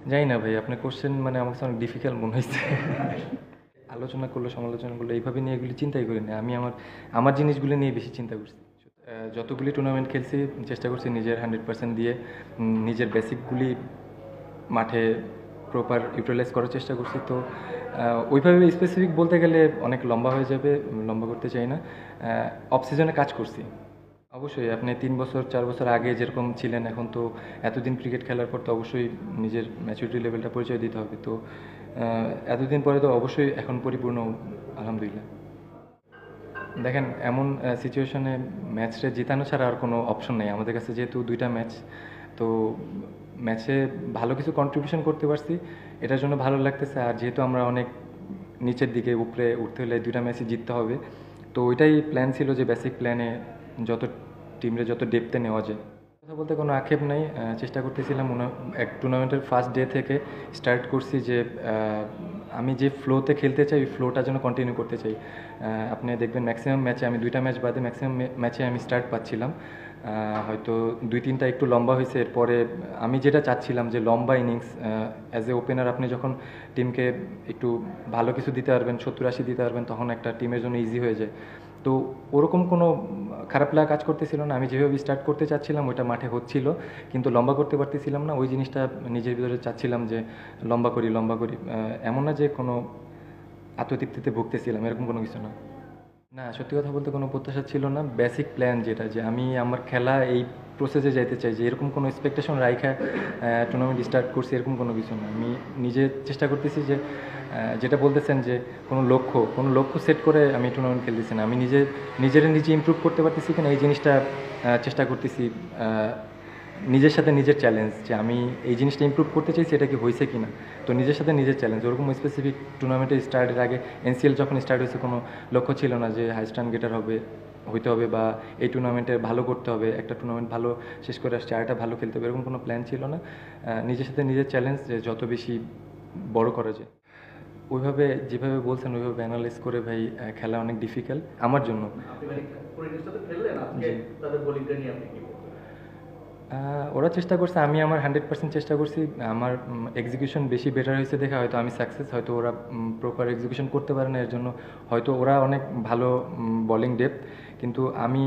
জানি না ভাই, আপনার কোশ্চেন মানে আমার কাছে অনেক ডিফিকাল্ট মনে হয়েছে। আলোচনা করলো, সমালোচনা করলো, এইভাবে নিয়ে এগুলি চিন্তাই করি না। আমি আমার আমার জিনিসগুলো নিয়ে বেশি চিন্তা করছি। যতগুলি টুর্নামেন্ট খেলছি চেষ্টা করছি নিজের 100% দিয়ে নিজের বেসিকগুলি মাঠে প্রপার ইউটিলাইজ করার চেষ্টা করছি। তো ওইভাবে স্পেসিফিক বলতে গেলে অনেক লম্বা হয়ে যাবে, লম্বা করতে চাই না। অফ সিজনে কাজ করছি অবশ্যই। আপনি 3 বছর 4 বছর আগে যেরকম ছিলেন, এখন তো এতদিন ক্রিকেট খেলার পর তো অবশ্যই নিজের ম্যাচুরিটি লেভেলটা পরিচয় দিতে হবে। তো এতদিন পরে তো অবশ্যই এখন পরিপূর্ণ, আলহামদুলিল্লাহ। দেখেন, এমন সিচুয়েশনে ম্যাচটা জেতানো ছাড়া আর কোনো অপশন নেই আমাদের কাছে, যেহেতু দুইটা ম্যাচ। তো ম্যাচে ভালো কিছু কন্ট্রিবিউশন করতে পারছি, এটার জন্য ভালো লাগতেছে। আর যেহেতু আমরা অনেক নিচের দিকে, উপরে উঠতে হলে দুইটা ম্যাচই জিততে হবে। তো ওইটাই প্ল্যান ছিল, যে বেসিক প্ল্যানে যত টিমরে যত ডেপথে নেওয়া যায়। কথা বলতে কোনো আক্ষেপ নাই। চেষ্টা করতেছিলাম এক টুর্নামেন্টের ফার্স্ট ডে থেকে স্টার্ট করছি যে আমি যে ফ্লোতে খেলতে চাই ওই ফ্লোটা যেন কন্টিনিউ করতে চাই। আপনি দেখবেন ম্যাক্সিমাম ম্যাচে, আমি দুইটা ম্যাচ বাদে ম্যাক্সিমাম ম্যাচে আমি স্টার্ট পাচ্ছিলাম। হয়তো 2-3টা একটু লম্বা হয়েছে। এরপরে আমি যেটা চাচ্ছিলাম যে লম্বা ইনিংস, অ্যাজ এ ওপেনার আপনি যখন টিমকে একটু ভালো কিছু দিতে পারবেন, 70-80 দিতে পারবেন, তখন একটা টিমের জন্য ইজি হয়ে যায়। তো ওরকম কোনো খারাপ লাগা কাজ করতেছিল না। আমি যেভাবে স্টার্ট করতে চাচ্ছিলাম ওইটা মাঠে হচ্ছিল, কিন্তু লম্বা করতে পারতেছিলাম না। ওই জিনিসটা নিজের ভিতরে চাচ্ছিলাম যে লম্বা করি, লম্বা করি। এমন না যে কোনো আত্মতৃপ্তিতে ভুগতেছিলাম, এরকম কোনো কিছু না। না, সত্যি কথা বলতে কোনো প্রত্যাশা ছিল না। বেসিক প্ল্যান যেটা, যে আমি আমার খেলা এই প্রসেসে যাইতে চাই, যে এরকম কোনো এক্সপেকটেশন রাইখা টুর্নামেন্ট স্টার্ট করছি, এরকম কোনো কিছু না। আমি নিজে চেষ্টা করতেছি যে যেটা বলতেছেন যে কোনো লক্ষ্য সেট করে আমি টুর্নামেন্ট খেলতেছি না। আমি নিজে ইমপ্রুভ করতে পারতেছি কিনা এই জিনিসটা চেষ্টা করতেছি। নিজের সাথে নিজের চ্যালেঞ্জ, যে আমি এই জিনিসটা ইমপ্রুভ করতে চাইছি, এটা কি হয়েছে কিনা। তো নিজের সাথে নিজের চ্যালেঞ্জ, ওরকম স্পেসিফিক টুর্নামেন্টে স্টার্টের আগে, এনসিএল যখন স্টার্ট হয়েছে, কোনো লক্ষ্য ছিল না যে হাইস্ট রান গেটার হইতে হবে, বা এই টুর্নামেন্টে ভালো করতে হবে, একটা টুর্নামেন্ট ভালো শেষ করে আসছে আরেকটা ভালো খেলতে হবে, এরকম কোনো প্ল্যান ছিল না। নিজের সাথে নিজের চ্যালেঞ্জ, যে যত বেশি বড় করা যায়। ওইভাবে যেভাবে বলছেন ওইভাবে অ্যানালাইজ করে ভাই, খেলা অনেক ডিফিকাল্ট আমার জন্য। জি। ওরা চেষ্টা করছে, আমি আমার 100% চেষ্টা করছি। আমার এক্সিকিউশন বেশি বেটার হয়েছে দেখে হয়তো আমি সাকসেস। হয়তো ওরা প্রপার এক্সিকিউশন করতে পারে না, এর জন্য হয়তো ওরা অনেক ভালো বলিং ডেপথ, কিন্তু আমি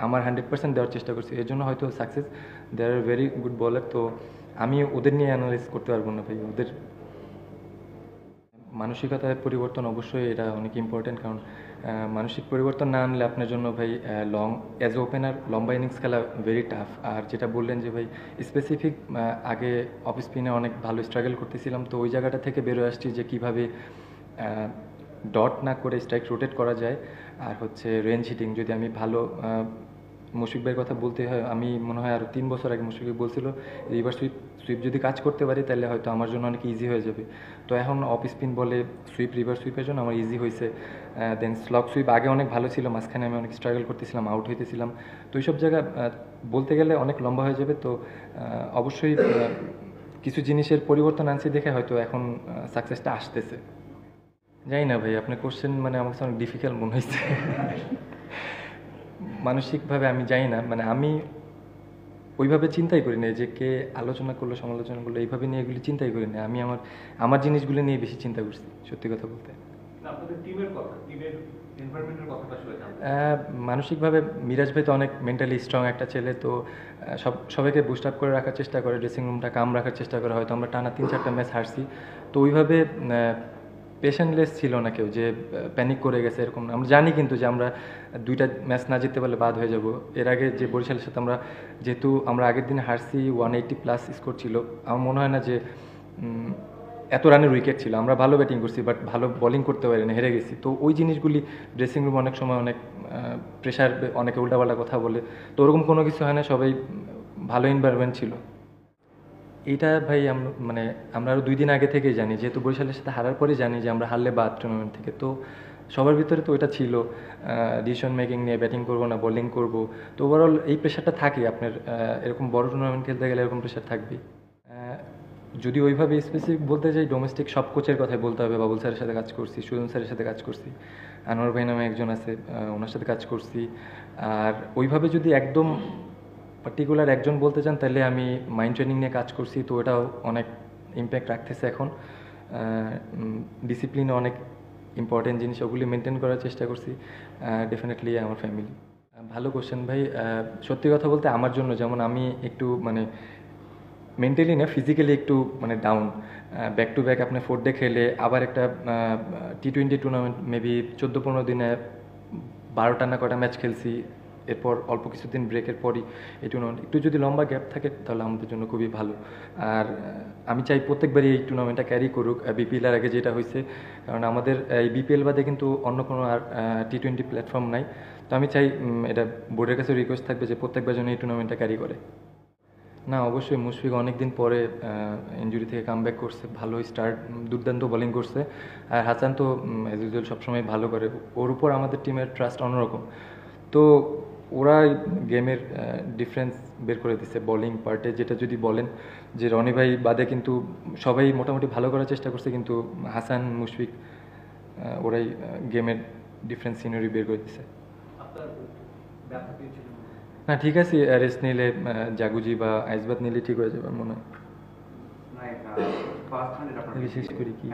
আমার 100% দেওয়ার চেষ্টা করছি, এর জন্য হয়তো success. They are very good বলার। তো আমি ওদের নিয়ে অ্যানালাইজ করতে পারবো না ভাই। ওদের মানসিকতার পরিবর্তন অবশ্যই এটা অনেক ইম্পর্টেন্ট, কারণ মানসিক পরিবর্তন না আনলে আপনার জন্য ভাই অ্যাজ এ ওপেনার লম্বা ইনিংস খেলা ভেরি টাফ। আর যেটা বললেন যে ভাই স্পেসিফিক, আগে অফ স্পিনে অনেক ভালো স্ট্রাগল করতেছিলাম, তো ওই জায়গাটা থেকে বেরোয় আসছি যে কীভাবে ডট না করে স্ট্রাইক রোটেট করা যায়। আর হচ্ছে রেঞ্জ হিটিং, যদি আমি ভালো মুশফিক ভাইয়ের কথা বলতে হয়, আমি মনে হয় আরও 3 বছর আগে মুশফিক ভাই বলছিল রিভার সুইপ যদি কাজ করতে পারি তাহলে হয়তো আমার জন্য অনেক ইজি হয়ে যাবে। তো এখন অফ স্পিন বলে রিভার সুইপের জন্য আমার ইজি হয়েছে। দেন স্লগ সুইপ আগে অনেক ভালো ছিল, মাঝখানে আমি অনেক স্ট্রাগল করতেছিলাম, আউট হইতেছিলাম। তো এইসব জায়গা বলতে গেলে অনেক লম্বা হয়ে যাবে। তো অবশ্যই কিছু জিনিসের পরিবর্তন আনছি দেখে হয়তো এখন সাকসেসটা আসতেছে। জানি না ভাই, আপনার কোশ্চেন মানে আমার কাছে অনেক ডিফিকাল্ট মনে হয়েছে। মানসিকভাবে আমি জানি না, মানে আমি ওইভাবে চিন্তাই করি না যে কে আলোচনা করলো, সমালোচনা করলো, এইভাবে নিয়ে এগুলি চিন্তাই করি না। আমি আমার জিনিসগুলো নিয়ে বেশি চিন্তা করছি, সত্যি কথা বলতে। মানসিকভাবে মিরাজ ভাই তো অনেক মেন্টালি স্ট্রং একটা ছেলে। তো সবাইকে বুস্ট আপ করে রাখার চেষ্টা করে, ড্রেসিং রুমটা কাম রাখার চেষ্টা করে। হয়তো আমরা টানা 3-4টা ম্যাচ হারছি, তো ওইভাবে পেশেন্টলেস ছিল না কেউ, যে প্যানিক করে গেছে এরকম না। আমরা জানি কিন্তু যে আমরা দুইটা ম্যাচ না জিততে পারলে বাদ হয়ে যাব। এর আগে যে বরিশালের সাথে যেহেতু আমরা আগের দিনে হারছি, 180+ স্কোর ছিল। আমার মনে হয় না যে এত রানের উইকেট ছিল। আমরা ভালো ব্যাটিং করছি, বাট ভালো বোলিং করতে পারি না, হেরে গেছি। তো ওই জিনিসগুলি ড্রেসিং রুম অনেক সময় অনেক প্রেশার, অনেকে উল্টাপাল্টা কথা বলে। তো ওরকম কোনো কিছু হয় না, সবাই ভালো এনভায়রনমেন্ট ছিল। এইটা ভাই মানে আমরা আরও 2 দিন আগে থেকেই জানি, যেহেতু বরিশালের সাথে হারার পরেই জানি যে আমরা হারলে বাদ টুর্নামেন্ট থেকে। তো সবার ভিতরে তো ওইটা ছিল, ডিসিশন মেকিং নিয়ে, ব্যাটিং করবো না বোলিং করব। তো ওভারঅল এই প্রেশারটা থাকে আপনার, এরকম বড় টুর্নামেন্ট খেলতে গেলে এরকম প্রেশার থাকবেই। যদি ওইভাবে স্পেসিফিক বলতে যাই, ডোমেস্টিক সব কোচের কথাই বলতে হবে। বাবুল স্যারের সাথে কাজ করছি, সুজন স্যারের সাথে কাজ করছি, আনোয়ার ভাই নামে একজন আছে, ওনার সাথে কাজ করছি। আর ওইভাবে যদি একদম পার্টিকুলার একজন বলতে চান তাহলে আমি মাইন্ড ট্রেনিং নিয়ে কাজ করছি, তো ওটাও অনেক ইম্প্যাক্ট রাখতেছে এখন। ডিসিপ্লিন অনেক ইম্পর্টেন্ট জিনিস, ওগুলি মেনটেন করার চেষ্টা করছি। ডেফিনেটলি আমার ফ্যামিলি। ভালো কোশ্চেন ভাই। সত্যি কথা বলতে আমার জন্য, যেমন আমি একটু মানে মেন্টালি না ফিজিক্যালি একটু মানে ডাউন। ব্যাক টু ব্যাক আপনি 4 ডে খেলে আবার একটা T20 টুর্নামেন্ট মেবি 14-15 দিনে 12টা না কটা ম্যাচ খেলছি, এরপর অল্প কিছুদিন ব্রেকের পরই এই টুর্নামেন্ট। একটু যদি লম্বা গ্যাপ থাকে তাহলে আমাদের জন্য খুবই ভালো। আর আমি চাই প্রত্যেকবারই এই টুর্নামেন্টটা ক্যারি করুক, বিপিএল এর আগে যেটা হয়েছে। কারণ আমাদের এই বিপিএল বাদে কিন্তু অন্য কোনো আর T20 প্ল্যাটফর্ম নাই। তো আমি চাই এটা বোর্ডের কাছে রিকোয়েস্ট থাকবে যে প্রত্যেকবার যেন এই টুর্নামেন্টটা ক্যারি করে। না, অবশ্যই মুশফিক অনেক দিন পরে ইনজুরি থেকে কামব্যাক করছে, ভালোই স্টার্ট, দুর্দান্ত বোলিং করছে। আর হাসান তো অ্যাজ ইউজুয়াল সবসময় ভালো করে, ওর উপর আমাদের টিমের ট্রাস্ট অন্যরকম। তো ওরা গেমের ডিফারেন্স বের করে দিচ্ছে বোলিং পার্টে। যেটা যদি বলেন যে রনি ভাই বাদে কিন্তু সবাই মোটামুটি ভালো করার চেষ্টা করছে, কিন্তু হাসান, মুশফিক ওরাই গেমের ডিফারেন্স সিনারি বের করে দিচ্ছে। না ঠিক আছে, রেস্ট নিলে জাগুজি বা আইসবাদ নিলে ঠিক হয়ে যাবে মনে হয়। বিশেষ করে কি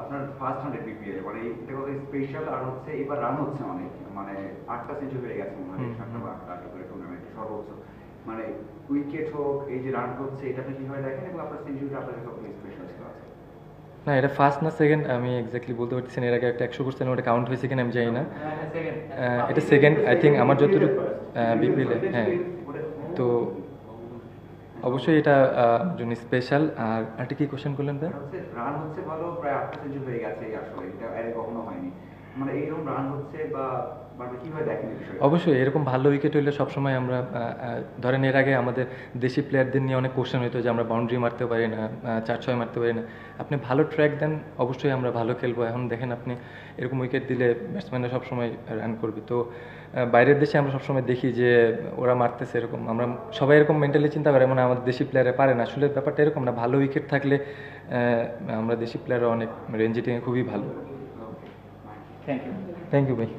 আপনার ফার্স্ট 100 বিপিএল মানে এটা কত স্পেশাল, আর হচ্ছে এবার রান হচ্ছে অনেক, মানে 8টা সেঞ্চুরি হয়ে গেছে মনে হয়, 7টা বা 8টা করে টুর্নামেন্টে সর্বোচ্চ। মানে উইকেট হোক, এই যে রান হচ্ছে, এটা আপনি কিভাবে দেখেন এবং আপনার সেঞ্চুরিটা আপনার কাছে কত স্পেশাল ছিল? না, এটা ফার্স্ট না সেকেন্ড আমি এক্স্যাক্টলি বলতে পারতেছি না। এর আগে একটা 100 করছিলাম, ওটা কাউন্ট হয়েছে কিনা আমি জানি না। এটা সেকেন্ড আই থিঙ্ক আমার যতটুকু বিপিএল। হ্যাঁ, তো অবশ্যই এটা জন্য স্পেশাল। আর একটা কি কোশ্চেন করলেন ভাই? রান হচ্ছে ভালো, প্রায় 8টা সেঞ্চুরি হয়ে গেছে আসলে, এটা আগে কখনো হয়নি। মানে এইরকম রান হচ্ছে বা মানে কিভাবে দেখেন এই বিষয়টা? অবশ্যই এরকম ভালো উইকেট হইলে সবসময় আমরা ধরেন এর আগে আমাদের দেশি প্লেয়ারদের নিয়ে অনেক কোশ্চেন হতো যে আমরা বাউন্ডারি মারতে পারি না, 4-6 মারতে পারি না। আপনি ভালো ট্র্যাক দেন, অবশ্যই আমরা ভালো খেলবো। এখন দেখেন আপনি এরকম উইকেট দিলে ব্যাটসম্যানরা সবসময় রান করবে। তো বাইরের দেশে আমরা সবসময় দেখি যে ওরা মারতেছে, এরকম আমরা সবাই এরকম মেন্টালি চিন্তা করে, মানে আমাদের দেশি প্লেয়াররা পারে না। আসলে ব্যাপারটা এরকম না, ভালো উইকেট থাকলে আমরা দেশি প্লেয়াররা অনেক রেঞ্জিটিংয়ে খুবই ভালো। Thank you. থ্যাংক ইউ ভাই।